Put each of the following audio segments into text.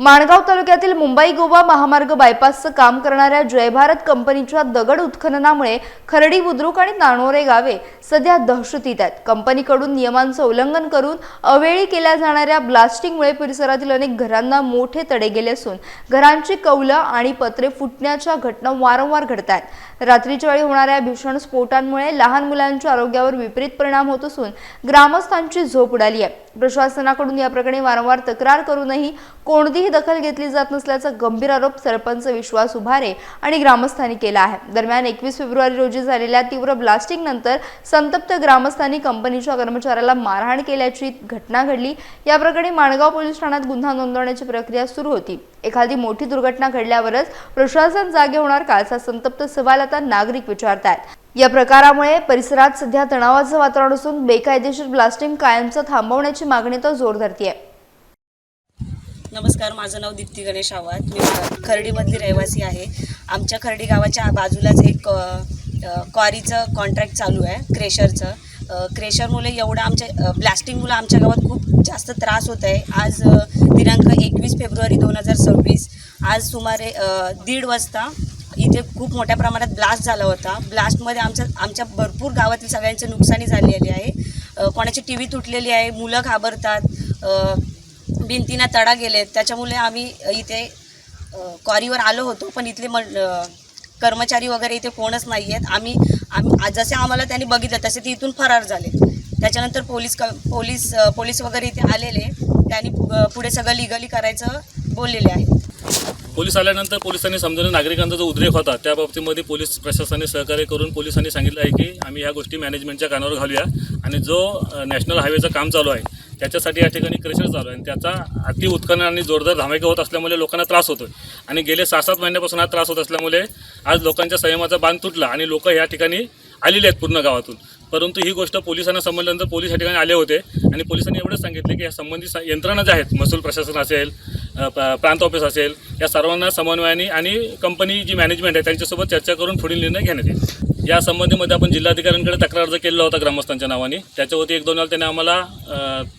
माणगाव तालुक्यातील मुंबई गोवा महामार्ग बायपासचं काम करणाऱ्या जय भारत कंपनीच्या दगड उत्खननामुळे खर्डी बुद्रुक आणि नानोरे गावे सध्या दहशतीत आहेत। कंपनीकडून नियमांचं उल्लंघन करून अवेळी केल्या जाणाऱ्या ब्लास्टिंगमुळे परिसरातील अनेक घरांना मोठे तडे गेले असून घरांची कौलं आणि पत्रे फुटण्याच्या घटना वारंवार घडत आहेत। रात्रीच्या वेळी होणाऱ्या भीषण स्फोटांमुळे लहान मुलांच्या आरोग्यावर विपरीत परिणाम होत असून ग्रामस्थांची झोप उडाली आहे। प्रशासनाकडून या प्रकरणी वारंवार तक्रार करूनही कोणतीही दखल घेतली जात नसल्याचा गंभीर आरोप सरपंच विश्वास उभारे आणि ग्रामस्थांनी केला आहे। दरम्यान 21 फेब्रुवारी रोजी झालेल्या तीव्र ब्लास्टिंग नंतर संतप्त ग्रामस्थांनी कंपनीच्या कर्मचाऱ्याला मारहाण केल्याची घटना घडली। या प्रकरणी माणगाव पोलीस ठाण्यात गुन्हा नोंदवण्याची प्रक्रिया सुरू होती। एखादी मोठी दुर्घटना घडल्यावरच प्रशासन जागे होणार का असा संतप्त सवाल आता नागरिक विचारतात। या प्रकारामुळे परिसरात सध्या तणावाचं वातावरण असून बेकायदेशीर ब्लास्टिंग कायमचं थांबवण्याची मागणी तर जोर धरते आहे। नमस्कार, माझं नाव दीप्ती गणेश आवाज। मी खर्डीमधली रहिवासी आहे। आमच्या खर्डी गावाच्या बाजूलाच एक क्वारीचं कॉन्ट्रॅक्ट चालू आहे, क्रेशरचं। क्रेशरमुळे एवढं आमच्या ब्लास्टिंगमुळे आमच्या गावात खूप जास्त त्रास होत आहे। आज दिनांक 21 फेब्रुवारी 2026 आज सुमारे 1:30 वाजता इथे खूप मोठ्या प्रमाणात ब्लास्ट झाला होता। ब्लास्टमध्ये आमच्या भरपूर गावातील सगळ्यांचे नुकसानी झालेली आहे। कोणाची टीव्ही तुटलेली आहे, मुलं घाबरतात, भिंतींना तडा गेलेत। त्याच्यामुळे आम्ही इथे क्वारीवर आलो होतो, पण इथले कर्मचारी वगैरे इथे कोणच नाही आहेत। आम्ही जसे आम्हाला त्यांनी बघितलं तसे ते इथून फरार झाले। त्याच्यानंतर पोलीस वगैरे इथे आलेले, त्यांनी पुढे सगळं लिगली करायचं बोललेले आहे। पोलीस आल्यानंतर पोलिसांनी समजून नागरिकांचा जो उद्रेक होता त्या बाबतीमध्ये पोलीस प्रशासनाने सहकार्य करून पोलिसांनी सांगितलं आहे की आम्ही ह्या गोष्टी मॅनेजमेंटच्या कानावर घालूया आणि जो नॅशनल हायवेचं काम चालू आहे त्याच्यासाठी या ठिकाणी क्रेशर चालू आहे आणि त्याचा अति उत्खनन आणि जोरदार धमाके होत असल्यामुळे लोकांना त्रास होतो आणि गेले 6-7 महिन्यापासून हा त्रास होत असल्यामुळे आज लोकांच्या संयमाचा बांध तुटला आणि लोक या ठिकाणी आलेले आहेत पूर्ण गावातून। परंतु ही गोष्ट पोलिसांना समजल्यानंतर पोलीस या ठिकाणी आले होते आणि पोलिसांनी एवढंच सांगितले की या संबंधित यंत्रणा ज्या आहेत, महसूल प्रशासन असेल, प्रांत ऑफिस असेल, या सर्वांना समन्वयाने आणि कंपनी जी मॅनेजमेंट आहे त्यांच्यासोबत चर्चा करून पुढील निर्णय घेण्यात येईल। या संबंधीमध्ये आपण जिल्हाधिकाऱ्यांकडे तक्रार अर्ज केलेला होता ग्रामस्थांच्या नावाने। त्याच्यावरती 1-2 वेळा त्यांनी आम्हाला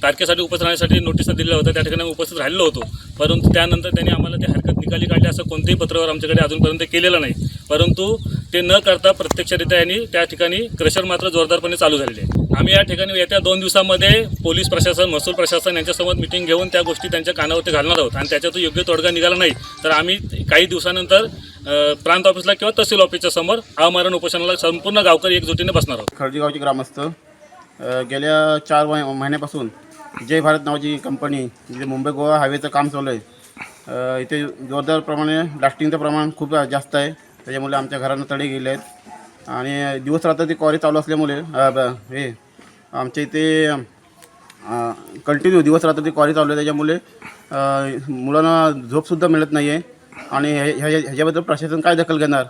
तारखेसाठी उपस्थित राहण्यासाठी नोटीस दिल्या होत्या, त्या ठिकाणी उपस्थित राहिलो होतो। परंतु त्यानंतर त्यांनी आम्हाला ती हरकत निकाली काढली असं कोणतेही पत्रावर आमच्याकडे अजूनपर्यंत केलेलं नाही। परंतु ते न करता प्रत्यक्षरित्या यांनी त्या ठिकाणी क्रेशर मात्र जोरदारपणे चालू झालेले आहे। आम्ही या ठिकाणी येत्या 2 दिवसामध्ये पोलीस प्रशासन, महसूल प्रशासन यांच्यासोबत मिटिंग घेऊन त्या गोष्टी त्यांच्या कानावरती घालणार आहोत आणि त्याच्यातून योग्य तोडगा निघाला नाही तर आम्ही काही दिवसानंतर प्रांत ऑफिसला किंवा तहसील ऑफिसच्या समोर आमरण उपोषणाला संपूर्ण गावकरी एकजुटीने बसणार आहोत। खर्डी गावचे ग्रामस्थ गेल्या 4 महिन्यापासून जय भारत नावाची कंपनी म्हणजे मुंबई गोवा हायवेचं काम चालू आहे। इथे जोरदार प्रमाणे ब्लास्टिंगचं प्रमाण खूप जास्त आहे, त्याच्यामुळे आमच्या घरांना तडे गेले आहेत आणि दिवस रात्र ती क्वारी चालू असल्यामुळे हे आमच्या इथे कंटिन्यू दिवस रात्र ती क्वारी चालू आहे, त्याच्यामुळे मुलांना झोपसुद्धा मिळत नाही आहे आणि ह्याच्याबद्दल प्रशासन काय दखल घेणार